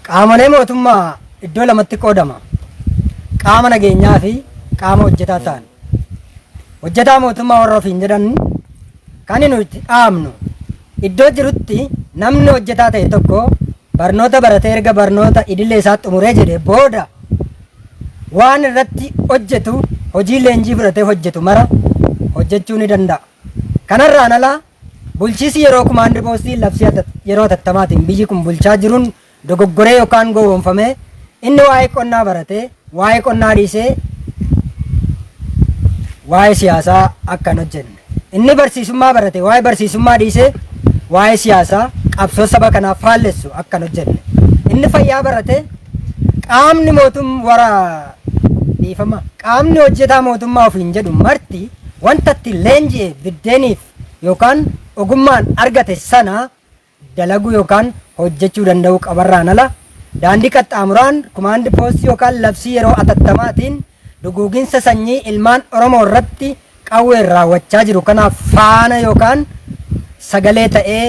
Qaamolee mootummaa iddoo lamatti qoodama. Qaama nageenyaa fi qaama hojjetaa ta'an. Hojjetaa mootummaa warra ofiin jedhan kan nuti dhaamnu iddoo jirutti namni hojjetaa ta'e tokko barnoota baratee erga barnoota idilee isaa xumuree jedhee booda waan irratti hojjetu hojii leenjii fudhatee hojjetu mara hojjechuu ni danda'a. Kanarraan alaa bulchiisi yeroo kumaandii poostii labsii yeroo tattamaatiin biyyi kun bulchaa jiruun dogoggoree yookaan gowwoomfamee inni waa'ee qonnaa baratee waa'ee qonnaa dhiisee waa'ee siyaasaa akka hin hojjenne. Inni barsiisummaa barate waa'ee barsiisummaa dhiisee waa'ee siyaasaa qabsoo saba kanaaf faallessu akka hin hojjenne. Inni fayyaa barate qaamni qaamni hojjetaa mootummaa ofiin jedhu marti wanta itti leenji'e biddeeniif yookaan ogummaan argate sana dalaguu yookaan hojjechuu danda'u qabarraan ala daandii qaxxaamuraan kumaandii poostii yookaan labsii yeroo atattamaatiin duguuginsa sanyii ilmaan Oromoo irratti qawween raawwachaa jiru kanaaf faana yookaan sagalee ta'ee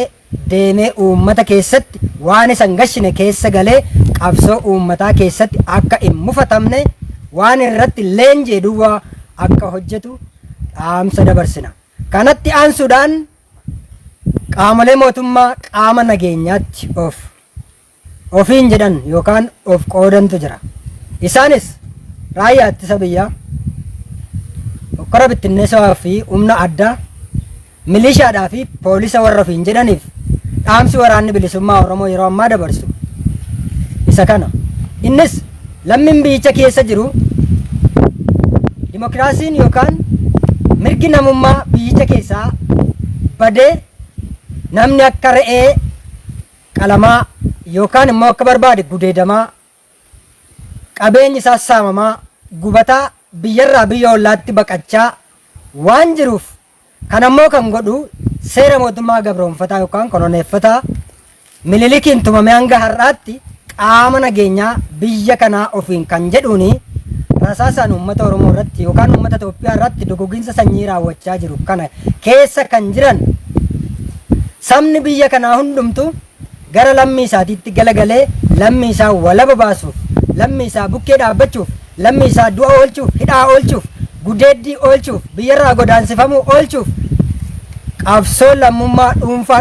deemee uummata keessatti waan isan gashine keessa galee qabsoo uummataa keessatti akka hin mufatamne waan irratti leenjee duwwaa akka hojjetu dhaamsa dabarsina. Kanatti aansuudhaan qaamolee mootummaa qaama nageenyaatti ofiin jedhan yookaan of qoodantu jira. Isaanis raayyaa ittisa biyyaa, hokkora bittinneessaa fi humna addaa, milishaadhaa fi poolisa warra ofiin jedhaniif dhaamsi waraanni bilisummaa Oromoo yeroo ammaa dabarsu isa kana. Innis lammiin biyyicha keessa jiru dimokiraasiin yookaan mirgi namummaa biyyicha keessaa badee namni akka re'ee qalamaa yookaan immoo akka barbaade gudeedamaa qabeenyi isaa saamamaa gubataa biyyarraa biyya ollaatti baqachaa waan jiruuf kan ammoo kan godhu seera mootummaa gabroonfataa yookaan koloneeffataa Minilikiin tumame hanga har'aatti qaama nageenyaa biyya kanaa ofiin kan jedhuuni rasaasaan uummata Oromoo irratti yookaan uummata Itoophiyaa irratti duguuginsa sanyii raawwachaa jiru kana keessa kan jiran sabni biyya kanaa hundumtu gara lammii isaatiitti galagalee lammii isaa walaba baasuuf lammii isaa bukkee dhaabbachuuf lammii isaa du'a oolchuuf hidhaa oolchuuf gudeeddii oolchuuf biyyarraa godaansifamuu oolchuuf qabsoo lammummaa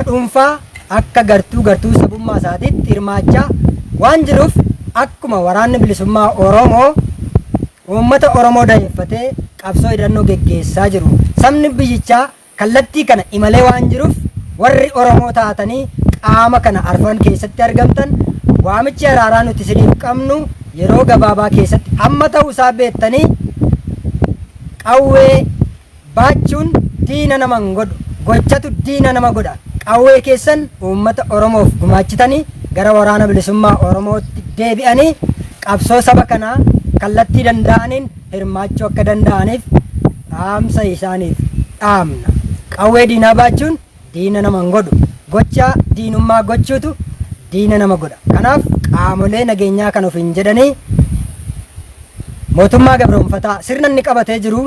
dhuunfaa akka gartuu sabummaa isaatiitti hirmaachaa waan jiruuf akkuma waraanni bilisummaa Oromoo uummata Oromoo dayeeffatee qabsoo hidhannoo geggeessaa jiru sabni biyyichaa kallattii kana imalee waan jiruuf warri Oromoo taatanii qaama kana arfan keessatti argamtan waamichi araaraa nuti isiniif qabnu yeroo gabaabaa keessatti amma ta'uu isaa beektanii qawwee baachuun diina nama hin godhu gochatu diina nama godha qawwee keessan uummata Oromoof gumaachitanii gara waraana bilisummaa Oromootti deebi'anii qabsoo saba kanaa kallattii danda'aniin hirmaachuu akka danda'aniif dhaamsa isaaniif dhaamna. Qawwee diinaa baachuun diina nama hin godhu gocha diinummaa gochuutu diina nama godha. Kanaaf qaamolee nageenyaa kan ofiin jedhanii mootummaa gabroonfataa sirna inni qabatee jiru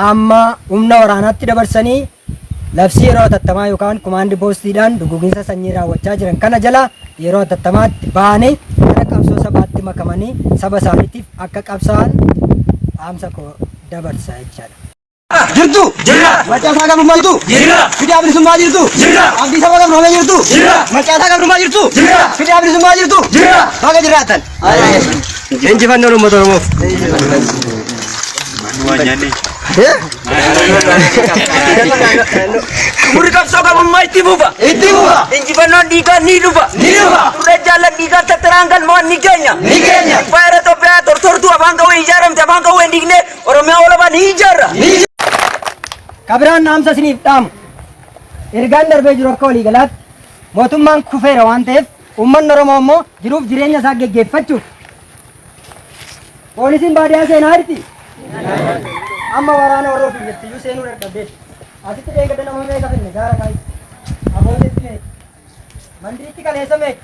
amma humna waraanaatti dabarsanii labsii yeroo atattamaa yookaan kumaandii poostiidhaan duguuginsa sanyii raawwachaa jiran kana jala yeroo atattamaatti baanii gara qabsoo sabaatti makamanii saba isaaniitiif akka qabsaa'an dhaamsa koo dabarsa jechaadha. Jirtu macaasaa gabrummaa jirtu fidaa bilisummaa jirtu abdii saba gabroomee jirtu macaasaa gabrummaa jirtu fidaa bilisummaa jirtu baga jiraatan injifannoo uummata Oromoof. Muri qabsoo gabrummaa itti fufa injifannoon dhiigaa ni dhufa turre jaallan dhiigaa tattaraan galmaan ni keenya faayira Itoophiyaa tortortuu afaan qawwee ijaaramte afaan qawwee dhiigne Oromiyaa olabaa ni ijaarra. Kabiraan dhaamsa isiniif dhaamu ergaan darbee jiru akka waliigalaatti mootummaan kufeera waan ta'eef uummanni Oromoo immoo jiruuf jireenya isaa geggeeffachuuf poolisiin baadiyyaa seenaa jirti. Amma waraana warra ofiin jettiyyuu seenuu dadhabdeetti. Asitti eeggadda nama meeqa finne gaara kaayi. Abootetti meeqa. Mandiriitti kaleessa meeqa.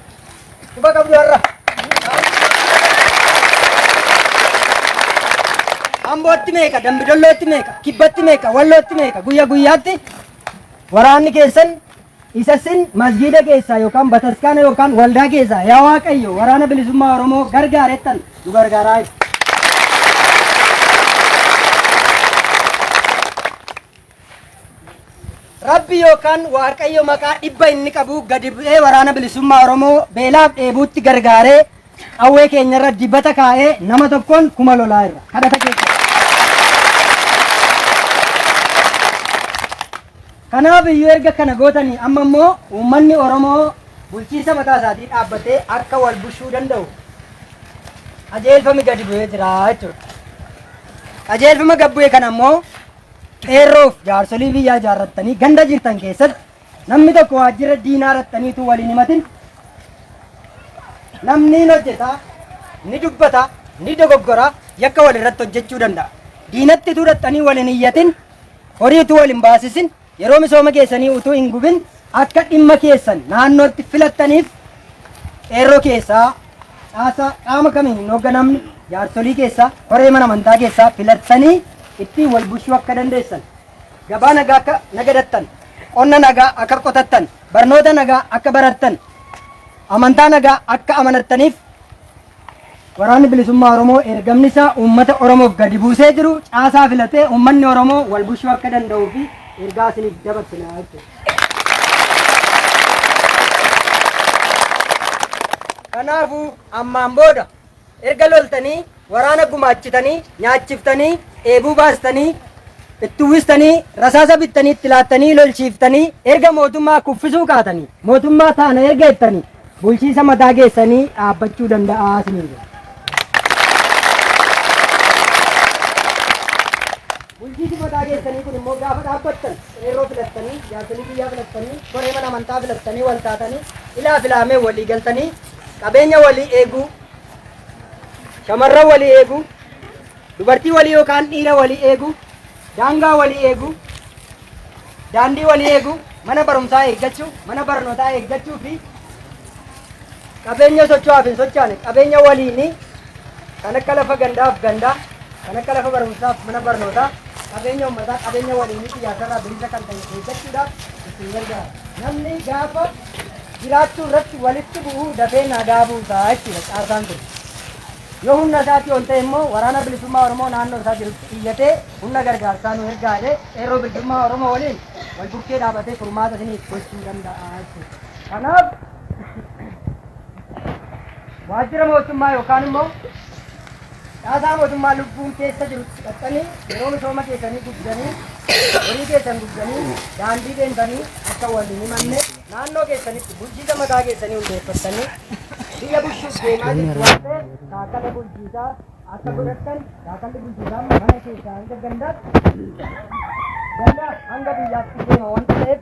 Quba qabdu har'a. Ambootti meeqa, Dambidollootti meeqa, Kibbatti meeqa, Wallootti meeqa, guyyaa guyyaatti waraanni keessan isasin masgiida keessaa yookaan bataskaana yookaan waldaa keessaa yaa Waaqayyo waraana bilisummaa Oromoo gargaarettan nu gargaaraa. Rabbi yookaan Waaqayyo maqaa dhibba inni qabu gadi bu'ee waraana bilisummaa Oromoo beelaaf dheebuutti gargaaree qawwee keenyarra dibata kaa'ee nama tokkoon 1000 lolaa irra kadhata keessa. Kanaaf iyyuu erga kana gootanii amma immoo uummanni Oromoo bulchiinsa mataa isaatii dhaabbatee akka wal bulchuu danda'u qajeelfami gadi bu'ee jira jechuudha. Qajeelfama gadi bu'e kana immoo qeerroof jaarsolii biyyaa ijaarrattanii ganda jirtan keessatti namni tokko waajjira diinaa irrattaniitu waliin himatin namni hojjeta ni dubbata ni dogoggora yakka wal irratti hojjechuu danda'a. Diinatti tuudhattanii waliin iyyatin horiitu waliin baasisin yeroo misooma keessanii utuu hin gubin akka dhimma keessan naannootti filattaniif qeerroo keessaa qaama kamiin hin hoogganamne jaarsolii keessaa koree mana amantaa keessaa filattanii ittiin wal bulchuu akka dandeessan gabaa nagaa akka nagadattan qonna nagaa akka qotattan barnoota nagaa akka barattan amantaa nagaa akka amanattaniif waraanni bilisummaa Oromoo ergamni isaa uummata Oromoof gadi buusee jiru caasaa filatee uummanni Oromoo wal bulchuu akka danda'uu fi ergaa isiniif dabarsina jechuudha. Kanaafuu ammaan booda erga loltanii waraana gumaachitanii nyaachiftanii eebuu baastanii itti uwwistanii rasaasa bittanii itti laattanii lolchiiftanii erga mootummaa kuffisuu kaatanii mootummaa taana erga jettanii bulchiinsa mataa keessanii dhaabbachuu danda'a isiniin. Bulchiinsi mataa keessanii kun immoo gaafa dhaabbattan qeerroo filattanii jaarsolii biyyaa filattanii koree mana amantaa filattanii wal taatanii ilaa filaamee walii galtanii qabeenya walii eeguu shamarran walii eeguu dubartii walii yookaan dhiira walii eeguu daangaa walii eeguu daandii walii eeguu mana barumsaa eeggachuu mana barnootaa eeggachuu fi qabeenya socho'aaf hin socho'ane qabeenya waliini kan akka lafa gandaaf gandaa kan akka lafa barumsaaf mana barnootaa qabeenya uummataa qabeenya waliini siyaasarraa bilisa kan ta'e eeggachuudhaaf isin gargaara. Namni gaafa jiraachuu irratti walitti bu'uu dafee nagaa buusaa jechuudha caasaan kun. Yoo humna isaatii ol ta'e immoo waraana bilisummaa Oromoo naannoo isaa jirutti xiyyatee humna gargaarsaa nu ergaadhee qeerroo bilisummaa Oromoo waliin wal bukkee dhaabatee furmaata isiniif gochuu danda'a jechuudha. Kanaaf waajjira mootummaa yookaan immoo caasaa mootummaa lubbuun keessa jirutti hidhattanii yeroo misooma keessanii guddanii horii keessan guddanii daandii deemtanii akka waliin himanne naannoo keessanitti bulchiinsa mataa keessanii hundeeffattanii biyya bulchuuf deemaa jirtu waan ta'eef shaakala bulchiinsaa akka godhattan shaakalli bulchiinsaa mana keessaa hanga gandaa hanga biyyaatti deema waan ta'eef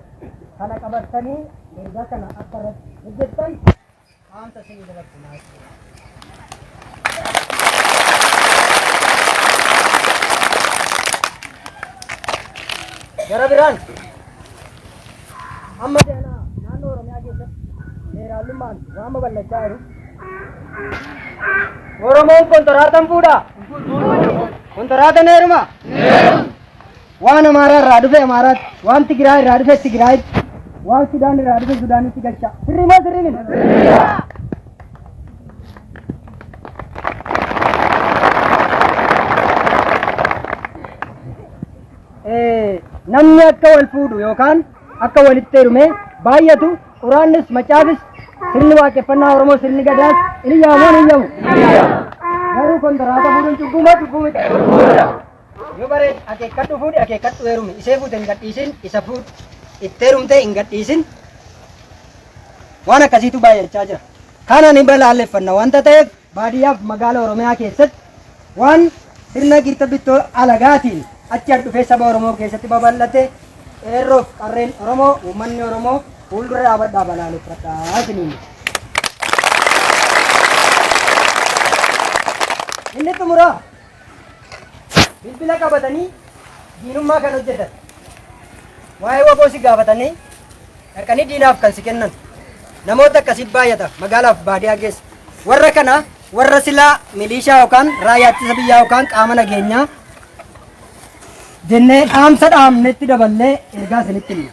kana qabattanii ergaa kana akka irratti hojjettan haamsa isinii dabarsinaa. Gara biraan amma naannoo Oromiyaa keessatti seeraalummaan waan babal'achaa jiru. Oromoon kontoraataan fuudhaa? Kontoraataan heerumaa? Waan Amaaraa irraa dhufe Amaaraatti, waan Tigiraa irraa dhufe Tigiraayitti, waan Sudaan irraa dhufe Sudaanitti galcha. Sirrii moo sirrii miti? Namni akka wal fuudhu yookaan akka walitti heerume baay'atu quraannis macaafis sirni waaqeffannaa Oromoo sirni gadaas inni yaamoon hin yaamu. Garuu kontiraata fuudhuun cubbuu miti. Yoo bareed akeekkadhu fuudhi akeekkadhu heerumi isee fuute hin gadhiisin isa fuudhu itti heerumte hin gadhiisin waan akkasiitu baay'achaa jira. Kana ni balaaleffanna wanta ta'eef baadiyyaaf magaala Oromiyaa keessatti waan sirna gita bittoo alagaatiin achi dhufee saba Oromoo keessatti babal'ate qeerroof qarreen Oromoo uummanni Oromoo fuuldura dhaabadhaa balaaleffadhaa isiniin. Inni xumuraa bilbila qabatanii diinummaa kan hojjetan waa'ee waboo si gaafatanii dhaqanii diinaaf kan si kennan namoota akkasii baay'ata magaalaaf baadiyyaa keessa. Warra kana warra silaa milishaa yookaan raayyaa ittisa biyyaa yookaan qaama nageenyaa jennee dhaamsa dhaamnetti daballee ergaa isinitti himna.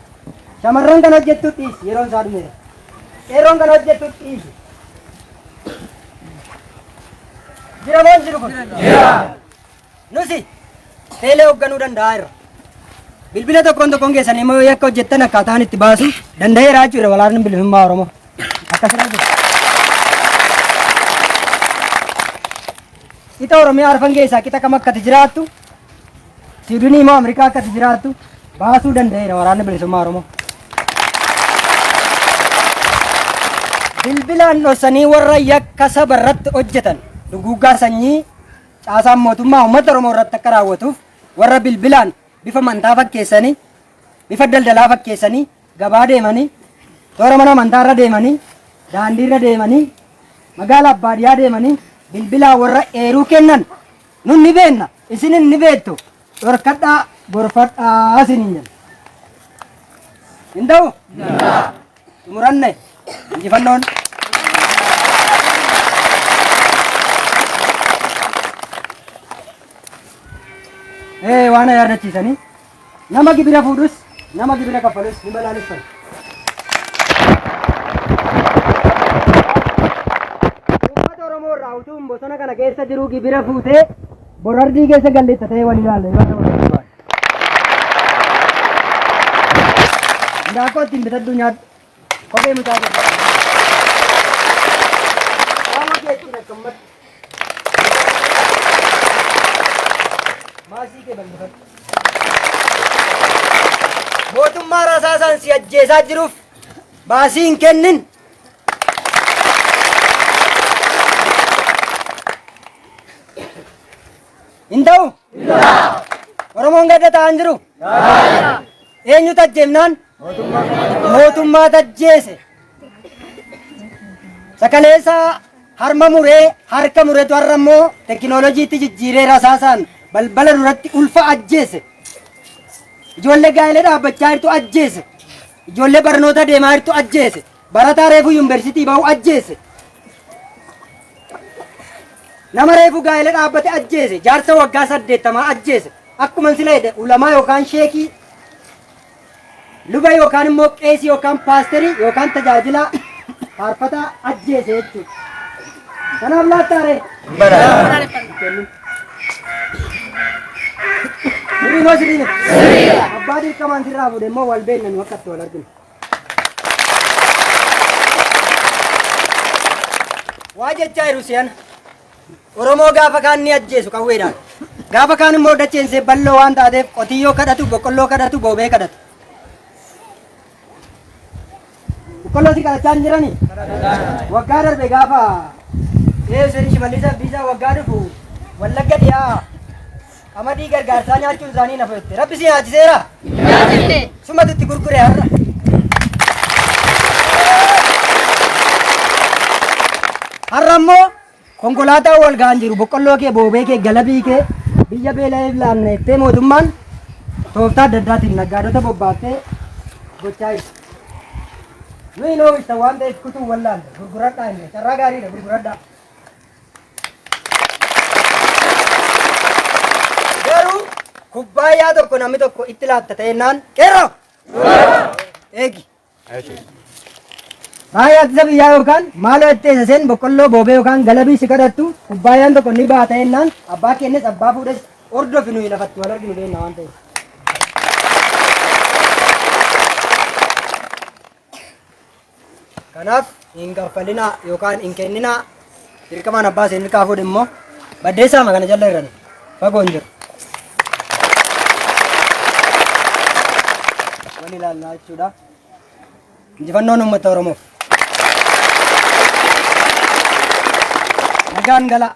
shamarran kan hojjettu dhiisi yeroon isaa dhumeera. Qeerroon kan hojjettu dhiisi. Jira moo hin jiru kun? Jira. Nusi teelee hoogganuu danda'a irra. Bilbila tokkoon keessanii immoo yakka hojjettan akkaataan itti baasu danda'eera jechuudha walaanni bilisummaa Oromoo. Akkasuma jiru. Qixa Oromiyaa arfan keessaa qixa kam akkati jiraattu Siidinii immoo Ameerikaa akkati jiraattu baasuu danda'eera waraanni bilisummaa Oromoo. Bilbilaan dhoksanii warra yakka saba irratti hojjetan duguuggaa sanyii caasaan mootummaa uummata Oromoo irratti akka raawwatuuf warra bilbilaan bifa amantaa fakkeessanii bifa daldalaa fakkeessanii gabaa deemanii toora mana amantaa irra deemanii daandii irra deemanii magaalaa baadiyyaa deemanii bilbilaa warra eeruu kennan nun ni beenna isinin ni beektu dhorkadhaa gorfadhaa isiniin jenna. Hin ta'u? Xumuranne injifannoon. Waan yaadachiisanii nama gibira fuudhus nama gibira kaffalus ni balaaleffatu. Uummata Oromoo irraa utuu bosona kana keessa jiru gibira fuutee borardii keessa galleessa ta'ee wal ilaalla yoo ta'u. Ndaakoo ittiin bitadhu nyaadhu kophee mucaa jedhu. Waan hojjechuun akkamatti. Maasii kee bal'ifadhu. Mootummaa rasaasaan si ajjeesaa jiruuf baasii hin kennin. Hin ta'u? Oromoon gadda ta'an jiru? Eenyutu ajjeefnaan? Mootummaa tajjeese. Sakaleessaa harma muree harka mureetu har'a immoo tekinooloojiitti jijjiiree rasaasaan balbala duratti ulfa ajjeese. Ijoollee gaa'elee dhaabbachaa jirtu ajjeese. Ijoollee barnoota deemaa jirtu ajjeese. Barataa reefuu yuunivarsiitii bahu ajjeese. Nama reefuu gaa'elee dhaabbate ajjeese. Jaarsa waggaa 80 ajjeese. Akkuma sila jedhe ulamaa yookaan sheekii luba yookaan immoo qeesii yookaan paasterii yookaan tajaajilaa faarfataa ajjeese jechuudha. Kanaaf laattaare. Sirriimoo sirriime. Abbaa dirqamaan sirraa fuudhe immoo wal beeknan akkatti wal arginu. Waa jechaa jiru si'an Oromoo gaafa kaan ni ajjeesu qawweedhaan. Gaafa kaan immoo dacheensee bal'oo waan taateef qotiyyoo kadhatu, boqqolloo kadhatu, boobee kadhatu. Boqqolloo si kadhachaa hin jiranii? Waggaa darbe gaafa Seenii Shimallis Abdiisaa waggaa dhufu Wallagga dhiyaa qamadii gargaarsaa nyaachuun isaanii na fayyatte. Rabbi si nyaachiseera? Sumatu itti gurgure har'a. Har'a immoo konkolaataa wal ga'an jiru boqqolloo kee, boobee kee, galabii kee biyya beela'eef laannettee mootummaan tooftaa adda addaatiin naggaadota bobbaattee gochaa jirti. Nuyi noo ibsa waan ta'eef kutuu wallaalle gurguradhaa hin carraa gaariidha gurguradhaa. Garuu kubbaayyaa tokko namni tokko itti laatta ta'ennaan qeerroo eegi. Raayyaa ittisa biyyaa yookaan maaloo itti seen boqqolloo boobee yookaan galabii si kadhattu kubbaayyaan tokko ni baha ta'ennaan abbaa kennes abbaa fuudhes hordofi nuyi lafatti wal arginu deemna waan ta'eef. Kanaaf hin kaffalinaa yookaan hin kenninaa dirqamaan abbaa seenii kaafuudha immoo baddeessaama kana jala irrani fagoo hin jiru. Wal ilaallaa jechuudha. Injifannoon uummata Oromoof. Nagaan gala.